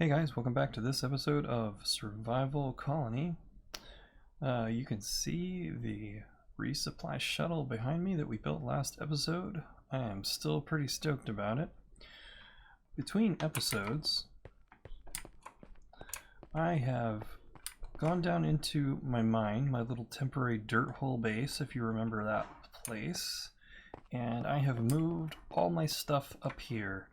Hey guys, welcome back to this episode of Survival Colony. You can see the resupply shuttle behind me that we built last episode. I am still pretty stoked about it. Between episodes, I have gone down into my mine, my little temporary dirt hole base, if you remember that place, and I have moved all my stuff up here.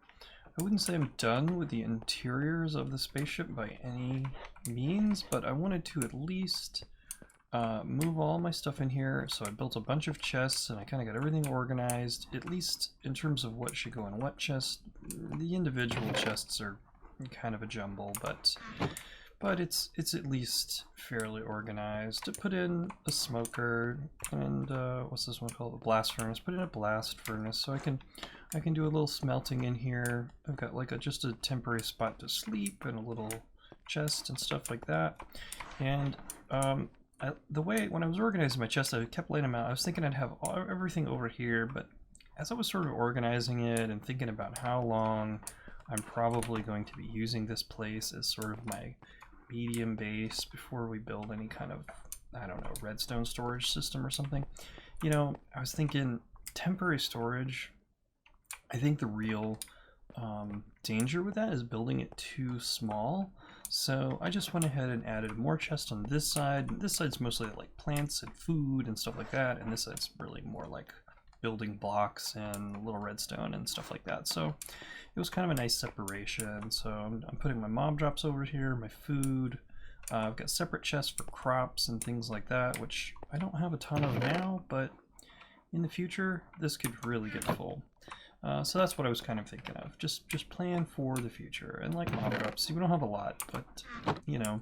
I wouldn't say I'm done with the interiors of the spaceship by any means, but I wanted to at least move all my stuff in here. So I built a bunch of chests and I kind of got everything organized, at least in terms of what should go in what chest. The individual chests are kind of a jumble, but it's at least fairly organized. To put in a smoker and what's this one called? A blast furnace. Put in a blast furnace so I can do a little smelting in here. I've got like just a temporary spot to sleep and a little chest and stuff like that. And the way, when I was organizing my chest, I kept laying them out. I was thinking I'd have everything over here, but as I was sort of organizing it and thinking about how long I'm probably going to be using this place as sort of my medium base before we build any kind of, I don't know, redstone storage system or something. You know, I was thinking temporary storage. I think the real danger with that is building it too small. So I just went ahead and added more chests on this side. This side's mostly like plants and food and stuff like that, and this side's really more like building blocks and a little redstone and stuff like that. So it was kind of a nice separation. So I'm putting my mob drops over here, my food. I've got separate chests for crops and things like that, which I don't have a ton of now, but in the future this could really get full. So that's what I was kind of thinking of. Just plan for the future. And like mob drops, we don't have a lot, but you know,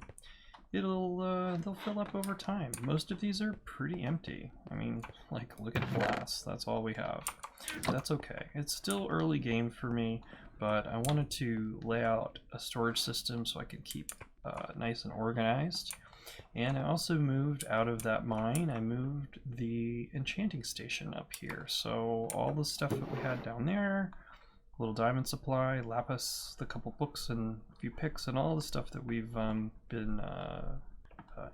they'll fill up over time. Most of these are pretty empty. I mean, like look at glass. That's all we have. That's okay. It's still early game for me, but I wanted to lay out a storage system so I could keep nice and organized. And I also moved out of that mine, I moved the enchanting station up here. So all the stuff that we had down there, a little diamond supply, lapis, the couple books and a few picks, and all the stuff that we've been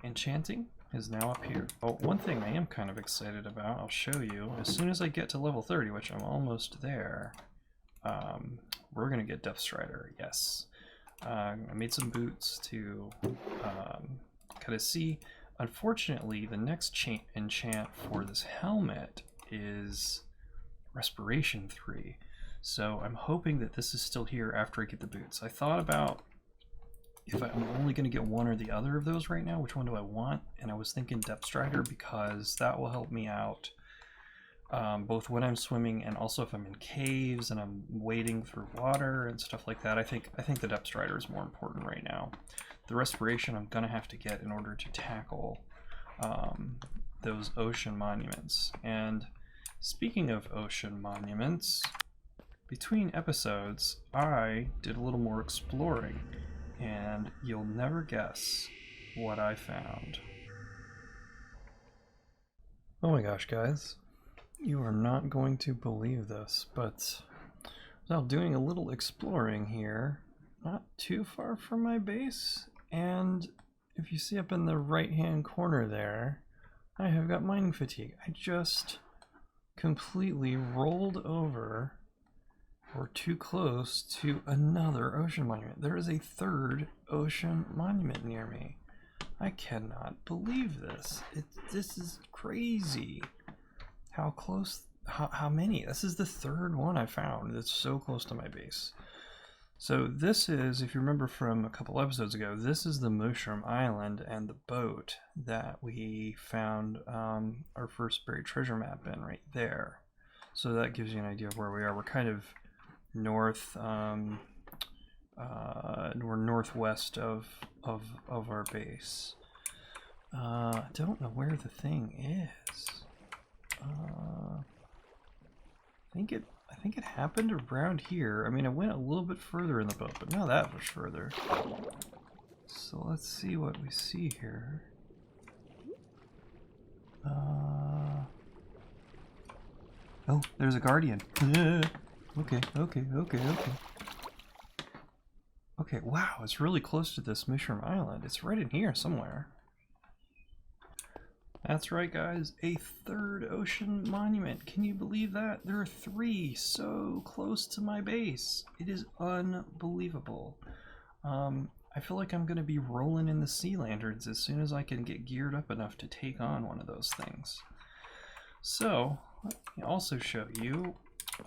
enchanting is now up here. Oh, one thing I am kind of excited about, I'll show you. As soon as I get to level 30, which I'm almost there, we're going to get Depth Strider, yes. I made some boots to kind of see. Unfortunately, the next enchant for this helmet is Respiration 3. So I'm hoping that this is still here after I get the boots. I thought about if I'm only going to get one or the other of those right now, which one do I want? And I was thinking Depth Strider because that will help me out both when I'm swimming and also if I'm in caves and I'm wading through water and stuff like that. I think the Depth Strider is more important right now. The Respiration I'm gonna have to get in order to tackle those ocean monuments. And speaking of ocean monuments, between episodes I did a little more exploring, and you'll never guess what I found. Oh my gosh, guys. You are not going to believe this, but while doing a little exploring here, not too far from my base, and if you see up in the right hand corner there, I have got mining fatigue. I just completely rolled over or too close to another ocean monument. There is a third ocean monument near me. I cannot believe this. This is crazy. How close, how many? This is the third one I found that's so close to my base. So this is, if you remember from a couple episodes ago, this is the Mushroom Island and the boat that we found our first buried treasure map in right there. So that gives you an idea of where we are. We're kind of north, we're northwest of our base. I don't know where the thing is. I think it happened around here. I mean, I went a little bit further in the boat, but not that much further. So let's see what we see here. Oh, there's a guardian. Okay. Okay, wow, it's really close to this mushroom island. It's right in here somewhere. That's right, guys, a third ocean monument. Can you believe that? There are 3 so close to my base. It is unbelievable. I feel like I'm going to be rolling in the sea lanterns as soon as I can get geared up enough to take on one of those things. So, let me also show you,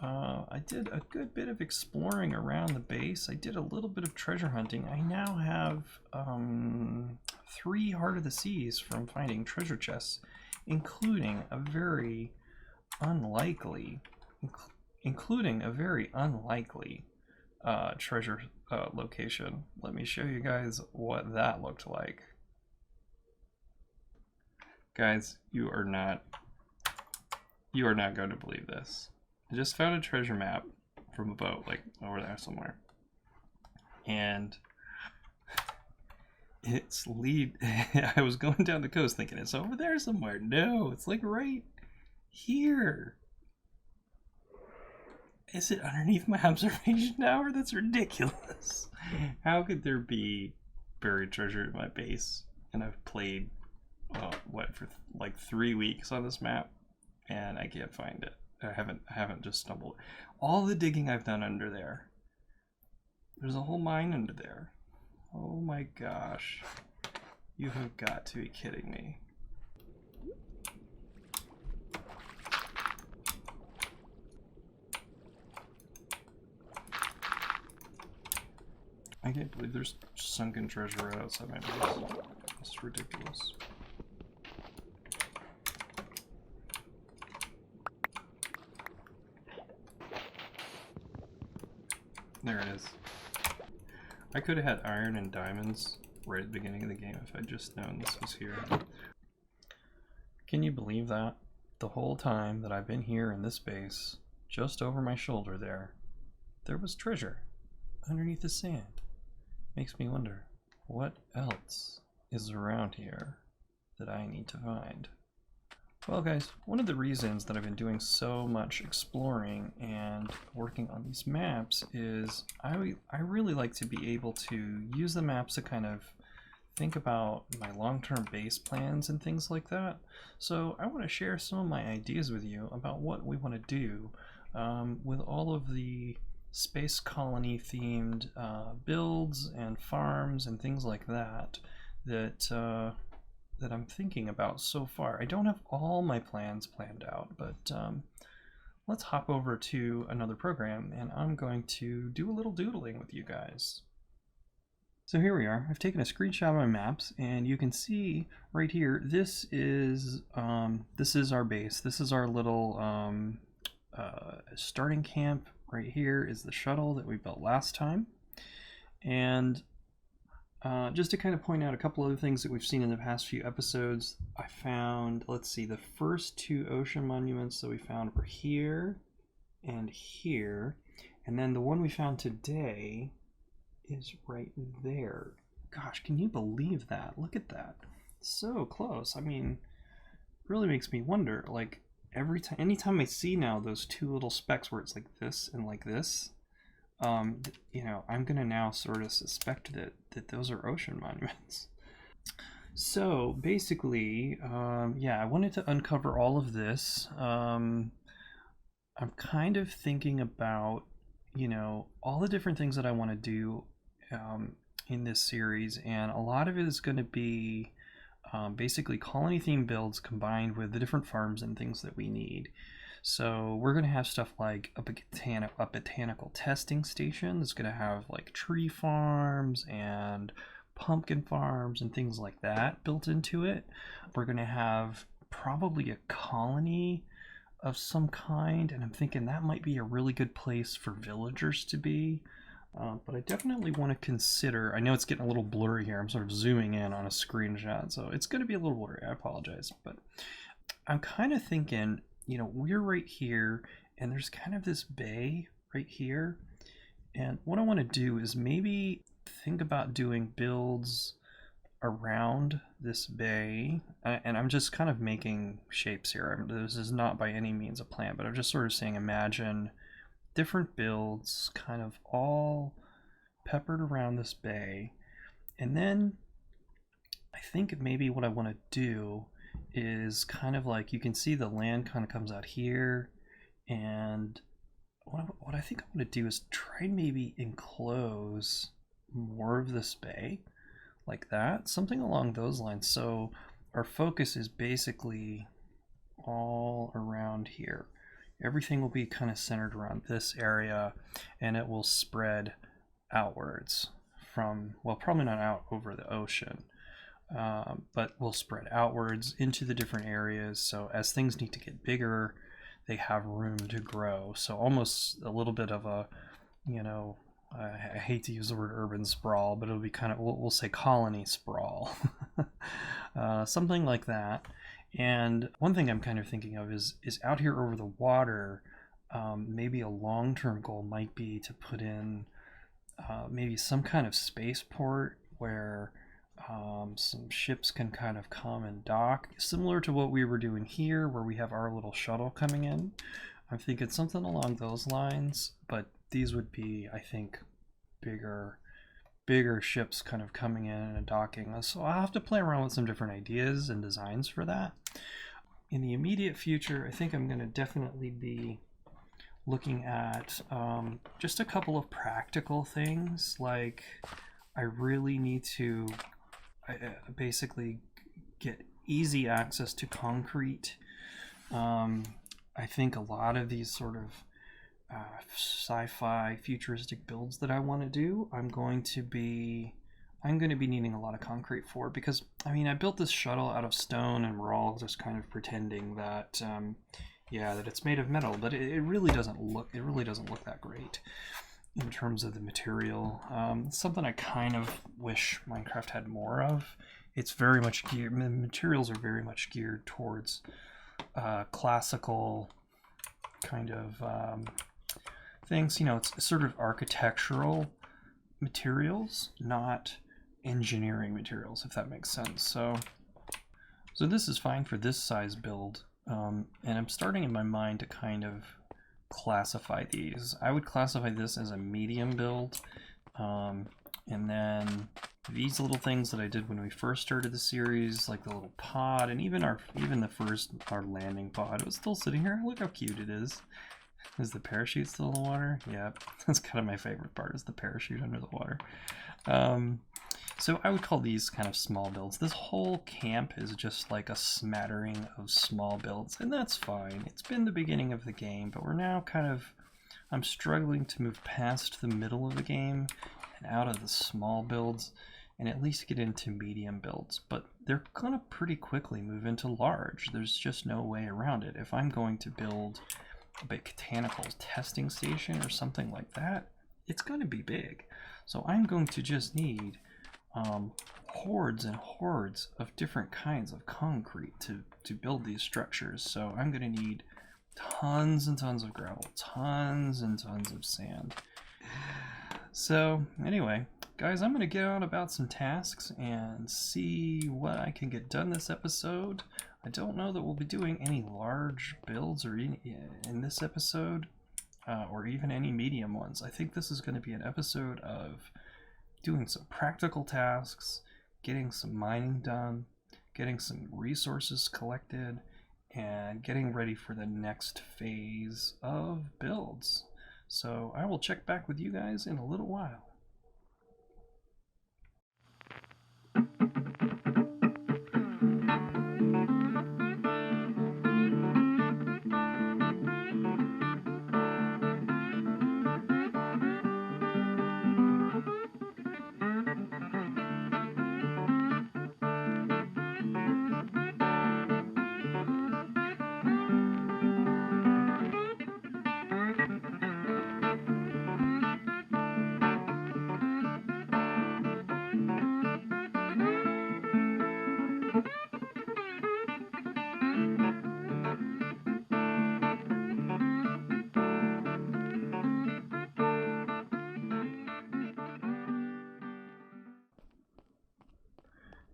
I did a good bit of exploring around the base. I did a little bit of treasure hunting. I now have 3 Heart of the Seas from finding treasure chests, including a very unlikely, treasure location. Let me show you guys what that looked like. Guys, you are not going to believe this. I just found a treasure map from a boat, like over there somewhere. And it's I was going down the coast thinking it's over there somewhere. No, it's like right here. Is it underneath my observation tower? That's ridiculous. How could there be buried treasure in my base? And I've played, for like 3 weeks on this map, and I can't find it. I haven't just stumbled. All the digging I've done under there. There's a whole mine under there. Oh my gosh. You have got to be kidding me. I can't believe there's sunken treasure right outside my base. It's ridiculous. There it is. I could have had iron and diamonds right at the beginning of the game if I'd just known this was here. Can you believe that? The whole time that I've been here in this base, just over my shoulder there was treasure underneath the sand. Makes me wonder, what else is around here that I need to find? Well guys, one of the reasons that I've been doing so much exploring and working on these maps is I really like to be able to use the maps to kind of think about my long-term base plans and things like that. So I want to share some of my ideas with you about what we want to do with all of the space colony themed builds and farms and things like that that I'm thinking about so far. I don't have all my plans planned out, but let's hop over to another program and I'm going to do a little doodling with you guys. So here we are. I've taken a screenshot of my maps and you can see right here, this is our base. This is our little starting camp. Right here is the shuttle that we built last time. And just to kind of point out a couple other things that we've seen in the past few episodes, I found, let's see, the first 2 ocean monuments that we found were here and here. And then the one we found today is right there. Gosh, can you believe that? Look at that. So close. I mean, really makes me wonder, like, anytime I see now those 2 little specks where it's like this and like this, you know, I'm gonna now sort of suspect that those are ocean monuments. So basically, yeah, I wanted to uncover all of this. I'm kind of thinking about, you know, all the different things that I want to do in this series, and a lot of it is going to be basically colony themed builds combined with the different farms and things that we need. So we're going to have stuff like a botanical testing station that's going to have like tree farms and pumpkin farms and things like that built into it. We're going to have probably a colony of some kind, and I'm thinking that might be a really good place for villagers to be. But I definitely want to consider, I know it's getting a little blurry here, I'm sort of zooming in on a screenshot, so it's going to be a little blurry, I apologize. But I'm kind of thinking, you know, we're right here, and there's kind of this bay right here. And what I want to do is maybe think about doing builds around this bay. And I'm just kind of making shapes here. This is not by any means a plan, but I'm just sort of saying imagine different builds kind of all peppered around this bay. And then I think maybe what I want to do is kind of like, you can see the land kind of comes out here, and what I think I'm going to do is try and maybe enclose more of this bay like that, something along those lines. So our focus is basically all around here. Everything will be kind of centered around this area, and it will spread outwards from, well, probably not out over the ocean, but will spread outwards into the different areas. So as things need to get bigger, they have room to grow. So almost a little bit of a, you know, I hate to use the word urban sprawl, but it'll be kind of, we'll say colony sprawl. Something like that. And one thing I'm kind of thinking of is out here over the water, maybe a long-term goal might be to put in maybe some kind of spaceport where some ships can kind of come and dock, similar to what we were doing here, where we have our little shuttle coming in. I'm thinking something along those lines, but these would be, I think, bigger ships kind of coming in and docking. So I'll have to play around with some different ideas and designs for that. In the immediate future, I think I'm going to definitely be looking at just a couple of practical things. Like, I really need to basically get easy access to concrete. I think a lot of these sort of sci-fi futuristic builds that I want to do, I'm going to be needing a lot of concrete for, because I mean, I built this shuttle out of stone and we're all just kind of pretending that yeah, that it's made of metal, but it really doesn't look that great in terms of the material. Something I kind of wish Minecraft had more of. It's very much geared, the materials are very much geared towards classical kind of things. You know, it's sort of architectural materials, not engineering materials, if that makes sense. So this is fine for this size build, and I'm starting in my mind to kind of classify these. I would classify this as a medium build, and then these little things that I did when we first started the series, like the little pod, and even our landing pod, it was still sitting here. Look how cute it is. Is the parachute still in the water? Yeah, that's kind of my favorite part, is the parachute under the water. So I would call these kind of small builds. This whole camp is just like a smattering of small builds, and that's fine. It's been the beginning of the game, but we're now kind of, I'm struggling to move past the middle of the game and out of the small builds and at least get into medium builds. But they're gonna pretty quickly move into large. There's just no way around it. If I'm going to build a botanical testing station or something like that, it's going to be big. So I'm going to just need hordes and hordes of different kinds of concrete to build these structures. So I'm going to need tons and tons of gravel, tons and tons of sand. So anyway, guys, I'm going to get on about some tasks and see what I can get done this episode. I don't know that we'll be doing any large builds or in this episode, or even any medium ones. I think this is going to be an episode of doing some practical tasks, getting some mining done, getting some resources collected, and getting ready for the next phase of builds. So I will check back with you guys in a little while.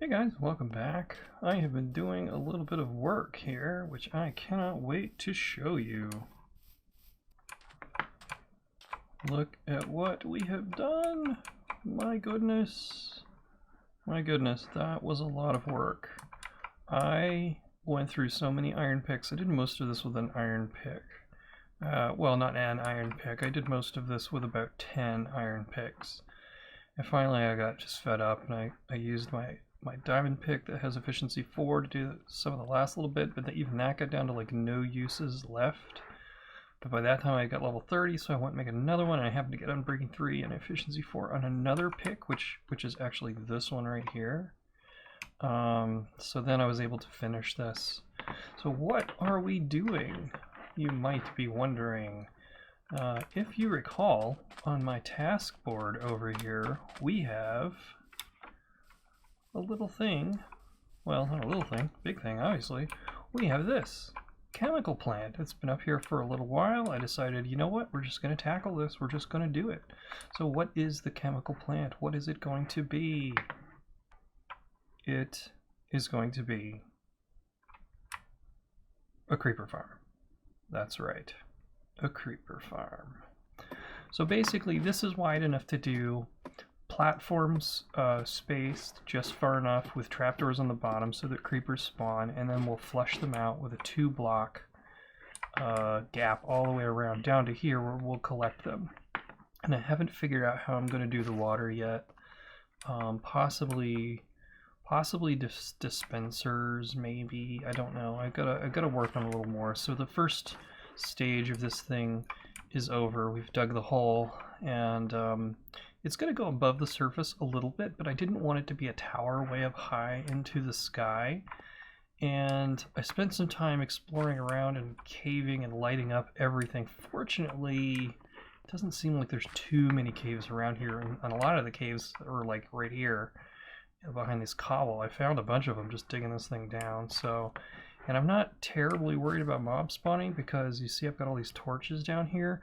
Hey guys, welcome back. I have been doing a little bit of work here, which I cannot wait to show you. Look at what we have done. My goodness. My goodness, that was a lot of work. I went through so many iron picks. I did most of this with an iron pick. Well, not an iron pick. I did most of this with about 10 iron picks. And finally I got just fed up, and I used my diamond pick that has efficiency 4 to do some of the last little bit, but even that got down to like no uses left. But by that time I got level 30, so I went and make another one, and I happened to get Unbreaking 3 and efficiency 4 on another pick, which is actually this one right here. So then I was able to finish this. So what are we doing? You might be wondering. If you recall, on my task board over here, we have a little thing. Well, not a little thing, big thing, obviously. We have this chemical plant. It's been up here for a little while. I decided, you know what, we're just going to tackle this. We're just going to do it. So what is the chemical plant? What is it going to be? It is going to be a creeper farm. That's right. A creeper farm. So basically this is wide enough to do platforms spaced just far enough with trapdoors on the bottom so that creepers spawn, and then we'll flush them out with a 2-block gap all the way around down to here where we'll collect them. And I haven't figured out how I'm going to do the water yet. Possibly dispensers, maybe. I don't know. I've got to work on a little more. So the first stage of this thing is over. We've dug the hole, and it's going to go above the surface a little bit, but I didn't want it to be a tower way up high into the sky. And I spent some time exploring around and caving and lighting up everything. Fortunately, it doesn't seem like there's too many caves around here, and a lot of the caves are like right here behind this cobble. I found a bunch of them just digging this thing down. So, and I'm not terribly worried about mob spawning because you see I've got all these torches down here.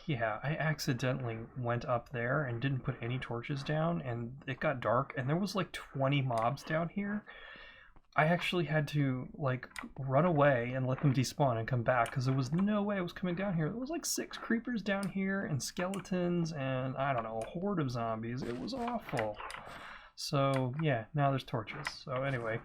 Yeah, I accidentally went up there and didn't put any torches down, and it got dark and there was like 20 mobs down here. I actually had to like run away and let them despawn and come back because there was no way I was coming down here. There was like 6 creepers down here and skeletons and I don't know, a horde of zombies. It was awful. So yeah, now there's torches. So anyway.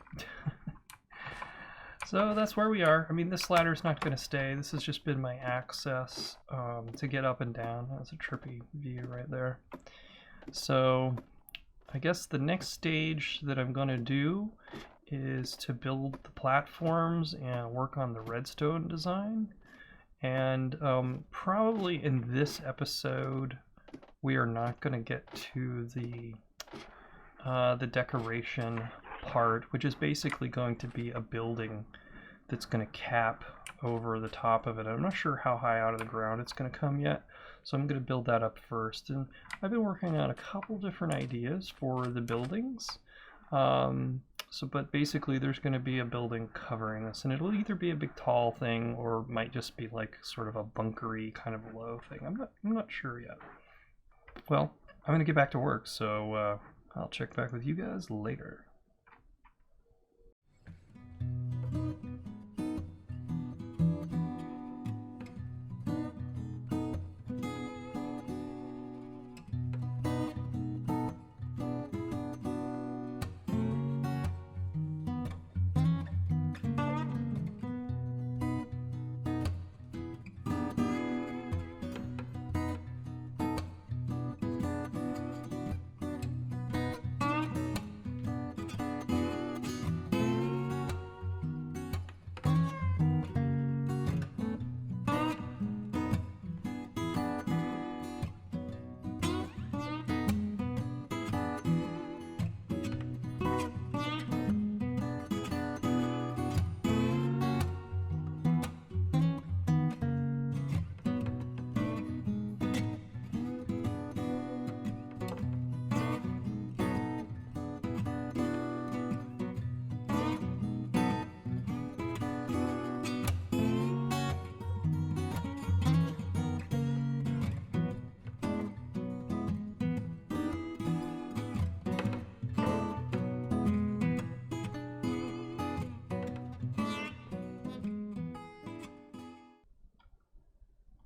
So that's where we are. I mean, this ladder's not going to stay. This has just been my access to get up and down. That's a trippy view right there. So I guess the next stage that I'm going to do is to build the platforms and work on the redstone design. And probably in this episode, we are not going to get to the decoration part, which is basically going to be a building that's going to cap over the top of it. I'm not sure how high out of the ground it's going to come yet, so I'm going to build that up first. And I've been working on a couple different ideas for the buildings. But basically there's going to be a building covering this, and it'll either be a big tall thing or might just be like sort of a bunkery kind of low thing. I'm not sure yet. Well, I'm going to get back to work, so I'll check back with you guys later.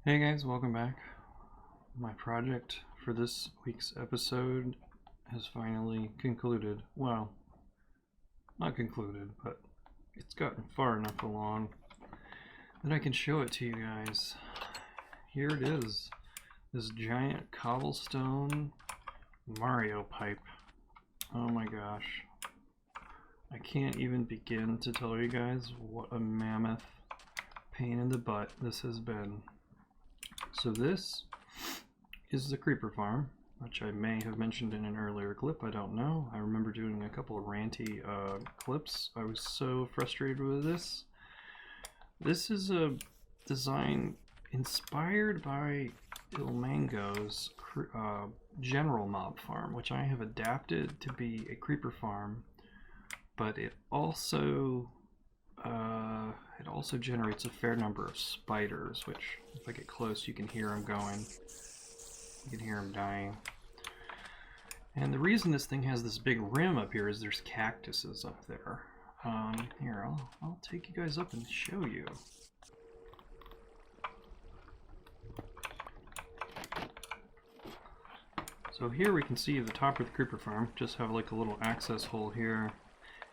Hey guys, welcome back. My project for this week's episode has finally concluded. Well, not concluded, but it's gotten far enough along that I can show it to you guys. Here it is, this giant cobblestone Mario pipe. Oh my gosh. I can't even begin to tell you guys what a mammoth pain in the butt this has been. So this is the creeper farm, which I may have mentioned in an earlier clip, I don't know. I remember doing a couple of ranty clips. I was so frustrated with this. This is a design inspired by Ilmango's general mob farm, which I have adapted to be a creeper farm, but it also generates a fair number of spiders, which if I get close you can hear them going. You can hear them dying. And the reason this thing has this big rim up here is there's cactuses up there. Here, I'll take you guys up and show you. So here we can see the top of the creeper farm, just have like a little access hole here.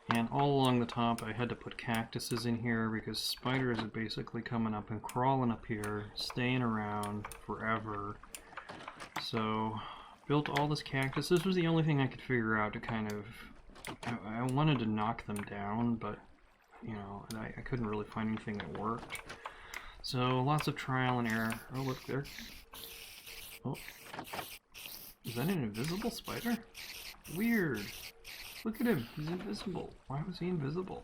And all along the top I had to put cactuses in here because spiders are basically coming up and crawling up here, staying around forever. So built all this cactus. This was the only thing I could figure out to kind of, I wanted to knock them down, but you know, I couldn't really find anything that worked. So lots of trial and error. Oh, look there. Oh, is that an invisible spider? Weird. Look at him, he's invisible. Why was he invisible?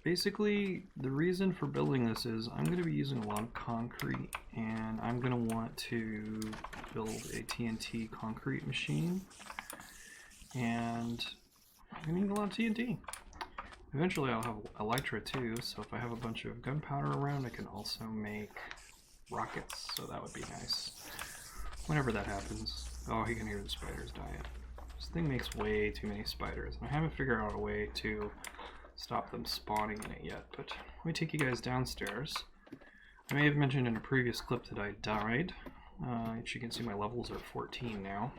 Basically, the reason for building this is I'm going to be using a lot of concrete, and I'm going to want to build a TNT concrete machine, and I'm going to need a lot of TNT. Eventually I'll have Elytra too, so if I have a bunch of gunpowder around I can also make rockets, so that would be nice. Whenever that happens. Oh, you can hear the spiders dying. This thing makes way too many spiders, and I haven't figured out a way to stop them spawning in it yet, but let me take you guys downstairs. I may have mentioned in a previous clip that I died. As you can see, my levels are 14 now.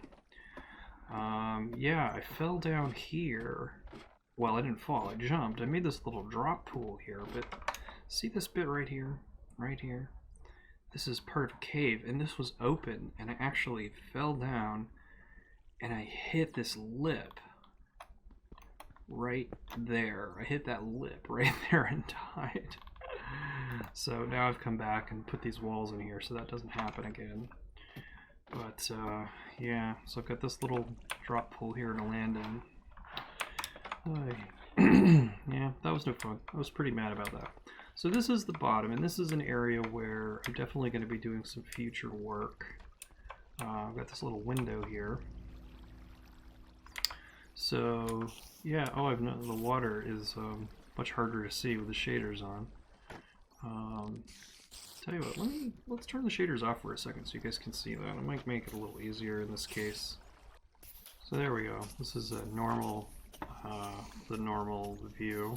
Yeah, I fell down here. Well, I didn't fall, I jumped. I made this little drop pool here, but see this bit right here? Right here? This is part of a cave, and this was open, and I actually fell down, and I hit this lip right there. I hit that lip right there and died. So now I've come back and put these walls in here so that doesn't happen again. But yeah, so I've got this little drop pool here to land in. Yeah, that was no fun. I was pretty mad about that. So this is the bottom, and this is an area where I'm definitely going to be doing some future work. I've got this little window here. So yeah, oh, the water is much harder to see with the shaders on. Tell you what, let's turn the shaders off for a second so you guys can see that. It might make it a little easier in this case. So there we go. This is a normal, the normal view.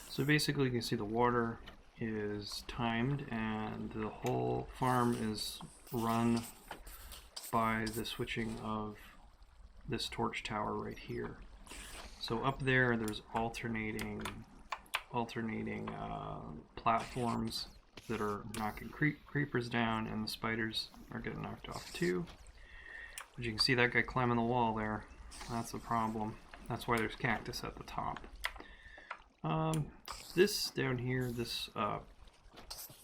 So basically you can see the water is timed and the whole farm is run by the switching of this torch tower right here. So up there there's alternating platforms that are knocking creepers down, and the spiders are getting knocked off too. But you can see that guy climbing the wall there. That's a problem. That's why there's cactus at the top. This down here, this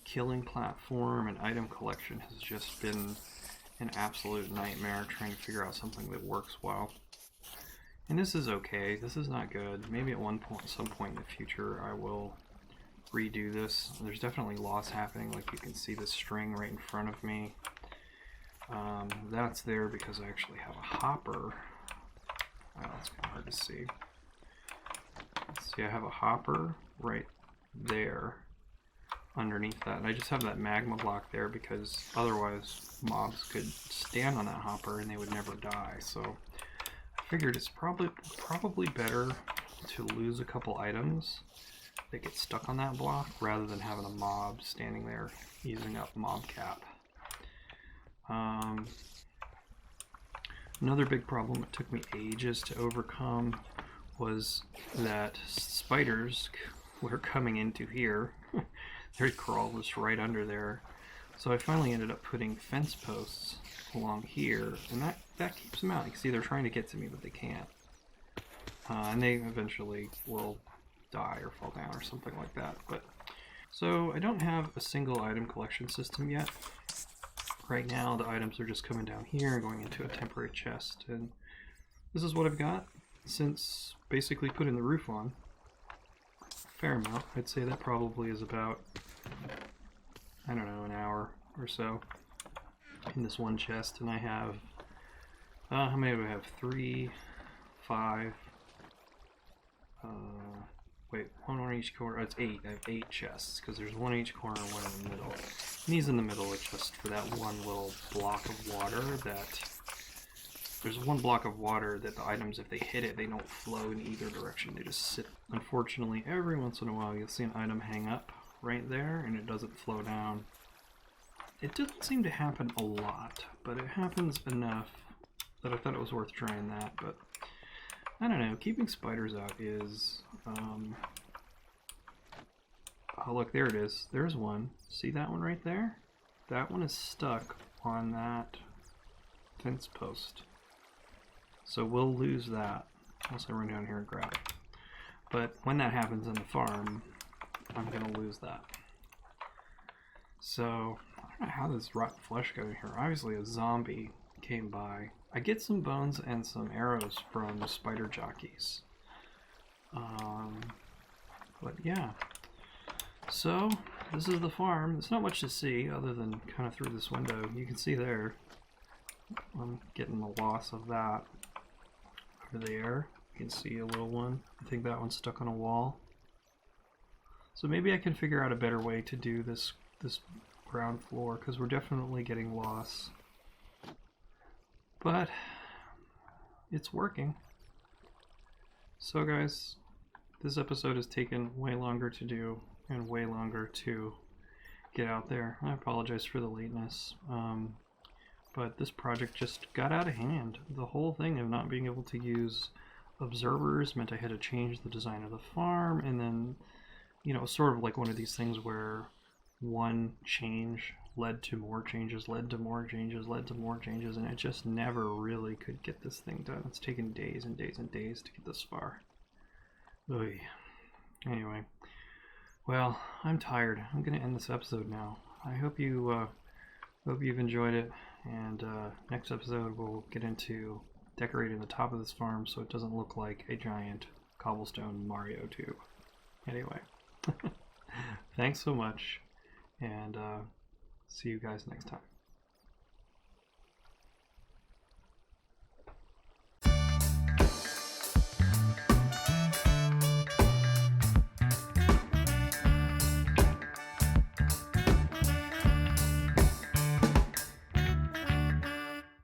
killing platform and item collection has just been an absolute nightmare trying to figure out something that works well. And this is okay. This is not good. Maybe at some point in the future I will redo this. There's definitely loss happening. Like you can see this string right in front of me. That's there because I actually have a hopper. Oh, it's kind of hard to see. See, I have a hopper right there underneath that, and I just have that magma block there because otherwise mobs could stand on that hopper and they would never die. So I figured it's probably better to lose a couple items that get stuck on that block rather than having a mob standing there using up mob cap. Another big problem it took me ages to overcome was that spiders were coming into here. They crawl just right under there. So I finally ended up putting fence posts along here, and that keeps them out. You can see they're trying to get to me, but they can't. And they eventually will die or fall down or something like that. But so I don't have a single item collection system yet. Right now the items are just coming down here and going into a temporary chest, and this is what I've got since basically putting the roof on. Fair amount. I'd say that probably is about, I don't know, an hour or so in this one chest. And I have, how many do I have? 3, 5, wait, one on each corner. Oh, it's 8. I have 8 chests because there's one in each corner and one in the middle. And these in the middle are just for that one little block of water that, there's one block of water that the items, if they hit it, they don't flow in either direction. They just sit. Unfortunately, every once in a while you'll see an item hang up right there and it doesn't flow down. It doesn't seem to happen a lot, but it happens enough that I thought it was worth trying that. But I don't know, keeping spiders out is, oh look, there it is. There's one. See that one right there? That one is stuck on that fence post. So we'll lose that unless I run down here and grab it. But when that happens in the farm, I'm going to lose that. So I don't know how this rotten flesh got in here. Obviously a zombie came by. I get some bones and some arrows from the spider jockeys. But yeah. So this is the farm. There's not much to see other than kind of through this window. You can see there, I'm getting the loss of that. Over there, you can see a little one. I think that one's stuck on a wall. So maybe I can figure out a better way to do this ground floor, because we're definitely getting loss. But it's working. So guys, this episode has taken way longer to do and way longer to get out there. I apologize for the lateness. But this project just got out of hand. The whole thing of not being able to use observers meant I had to change the design of the farm, and then, you know, sort of like one of these things where one change led to more changes, led to more changes, led to more changes, and it just never really could get this thing done. It's taken days and days and days to get this far. Oy. Anyway, well, I'm tired. I'm going to end this episode now. I hope you've enjoyed it. And next episode we'll get into decorating the top of this farm so it doesn't look like a giant cobblestone Mario tube. Anyway, thanks so much, and see you guys next time.